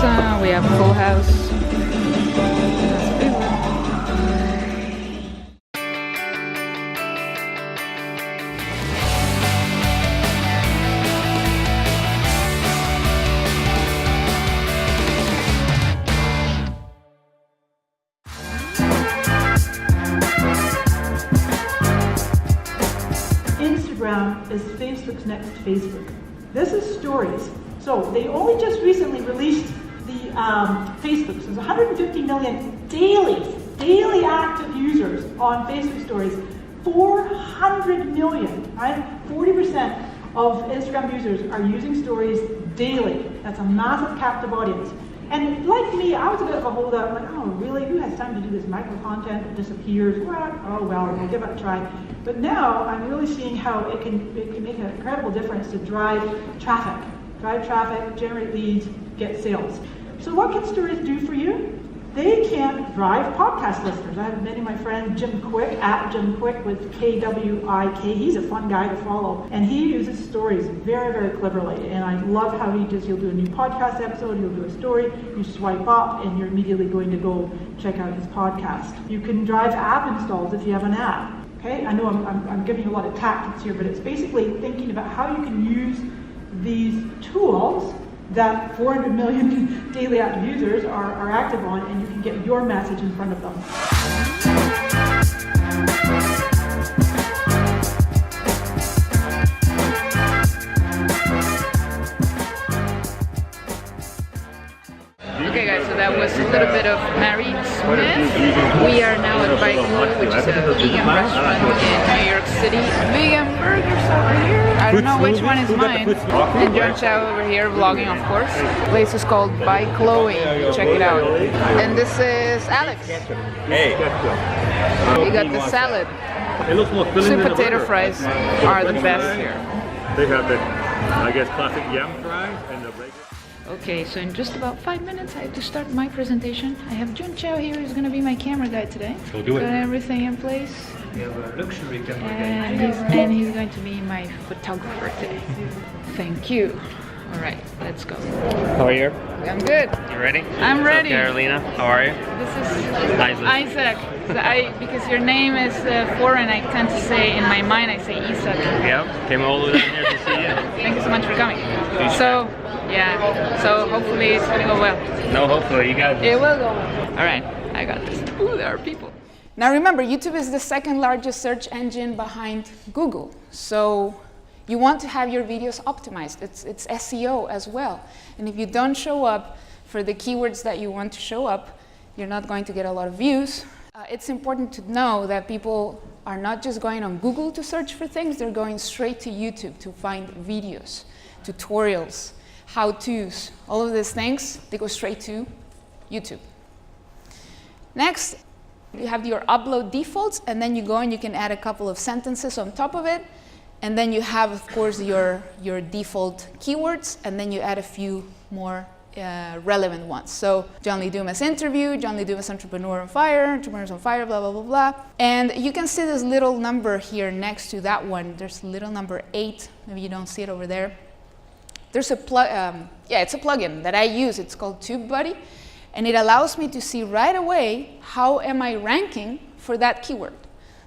pizza, we have Full House. Instagram is Facebook's next Facebook. This is stories. So they only just recently released the Facebook. So there's 150 million daily active users on Facebook stories. 400 million, right? 40% of Instagram users are using stories daily. That's a massive captive audience. And like me, I was a bit of a holdout. I'm like, oh, really? Who has time to do this micro content that disappears? Well, oh, well, we'll give it a try. But now I'm really seeing how it can make an incredible difference to drive traffic, generate leads, get sales. So what can stories do for you? They can drive podcast listeners. I have many of my friends, Jim Quick, at Jim Quick with K-W-I-K. He's a fun guy to follow. And he uses stories very, very cleverly. And I love how he'll do a new podcast episode, he'll do a story, you swipe up, and you're immediately going to go check out his podcast. You can drive app installs if you have an app. Okay, I know I'm giving you a lot of tactics here, but it's basically thinking about how you can use these tools that 400 million daily active users are active on, and you can get your message in front of them. Okay guys, so that was a little bit of Mary Smith. We are now at Bike, which is a vegan restaurant in New York City. Vegan burgers over here. I don't know which one is mine. And John Chow over here vlogging, of course. The place is called By Chloe. Check it out. And this is Alex. Hey. You got the salad. Sweet potato fries are the best here. They have the, I guess, classic yam fries and the regular. Okay, so in just about 5 minutes I have to start my presentation. I have Jun Chow here, who's going to be my camera guy today. So do it. Got everything in place. We have a luxury camera And he's going to be my photographer today. Thank you. Alright, let's go. How are you? I'm good. You ready? I'm ready. What's up, Carolina? How are you? This is Isaac. So because your name is foreign, I tend to say, in my mind, I say Isaac. Yep, came all the way down here to see you. Thank you so much for coming. So, yeah, so hopefully it's gonna go well. No, hopefully, you got this. It will go well. Alright, I got this. Ooh, there are people. Now remember, YouTube is the second largest search engine behind Google. So you want to have your videos optimized. It's SEO as well. And if you don't show up for the keywords that you want to show up, you're not going to get a lot of views. It's important to know that people are not just going on Google to search for things, they're going straight to YouTube to find videos, tutorials, how-tos, all of these things, they go straight to YouTube. Next, you have your upload defaults, and then you go and you can add a couple of sentences on top of it. And then you have, of course, your default keywords, and then you add a few more relevant ones. So John Lee Dumas interview, John Lee Dumas entrepreneur on fire, entrepreneurs on fire, blah, blah, blah, blah. And you can see this little number here next to that one. There's little number 8. Maybe you don't see it over there. There's a it's a plugin that I use. It's called TubeBuddy, and it allows me to see right away how am I ranking for that keyword.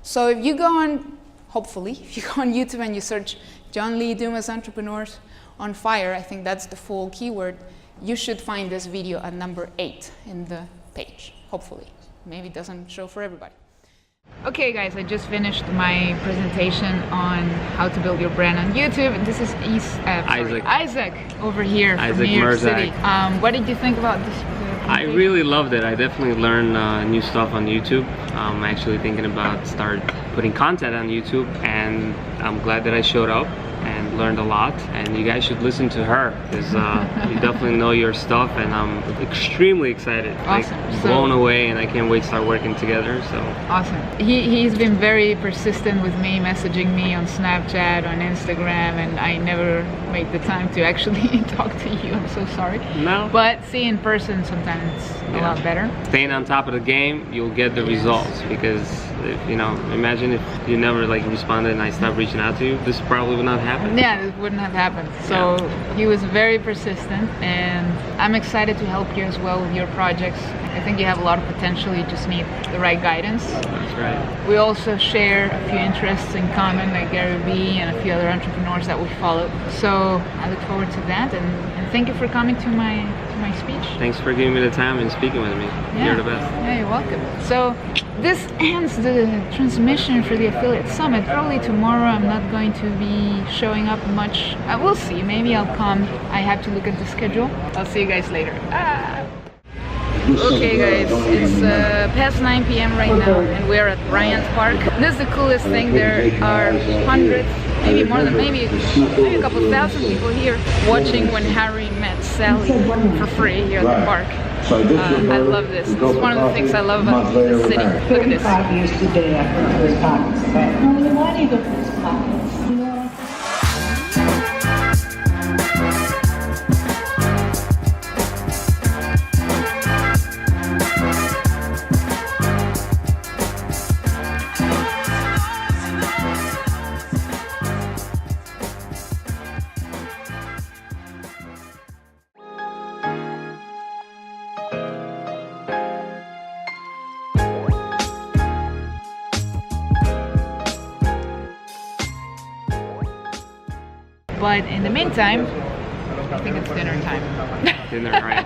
So if you go on, hopefully, if you go on YouTube and you search John Lee Dumas entrepreneurs on fire, I think that's the full keyword, you should find this video at number 8 in the page, hopefully. Maybe it doesn't show for everybody. Okay guys, I just finished my presentation on how to build your brand on YouTube. This is Isaac over here from New York City. What did you think about this? I really loved it. I definitely learned new stuff on YouTube. I'm actually thinking about start putting content on YouTube, and I'm glad that I showed up and learned a lot. And you guys should listen to her, because you definitely know your stuff, and I'm extremely excited. Awesome. Like, blown away, and I can't wait to start working together. So awesome. He's been very persistent with me, messaging me on Snapchat, on Instagram, and I never made the time to actually talk to you. I'm so sorry. No. But seeing in person sometimes it's a lot better. Staying on top of the game, you'll get the results, because if, you know, imagine if you never like responded and I stopped reaching out to you, this probably would not happen. Yeah, yeah, this wouldn't have happened. So he was very persistent, and I'm excited to help you as well with your projects. I think you have a lot of potential, you just need the right guidance. That's right. We also share a few interests in common, like Gary Vee and a few other entrepreneurs that we follow. So I look forward to that, and thank you for coming to my speech. Thanks for giving me the time and speaking with me. Yeah. You're the best. Yeah, you're welcome. So this ends the transmission for the Affiliate Summit. Probably tomorrow I'm not going to be showing up much. We'll see. Maybe I'll come. I have to look at the schedule. I'll see you guys later. Okay guys, it's past 9 p.m. right now, and we're at Bryant Park. This is the coolest thing. There are hundreds, maybe more than maybe a couple thousand people here watching when Harry met Sally for free here at the park. I love this. This is one of the things I love about this city. Look at this. 35 years today, I put those pockets back. Only why do you go for those pockets? You know what I'm saying? But in the meantime, I think it's dinner time. Dinner, right?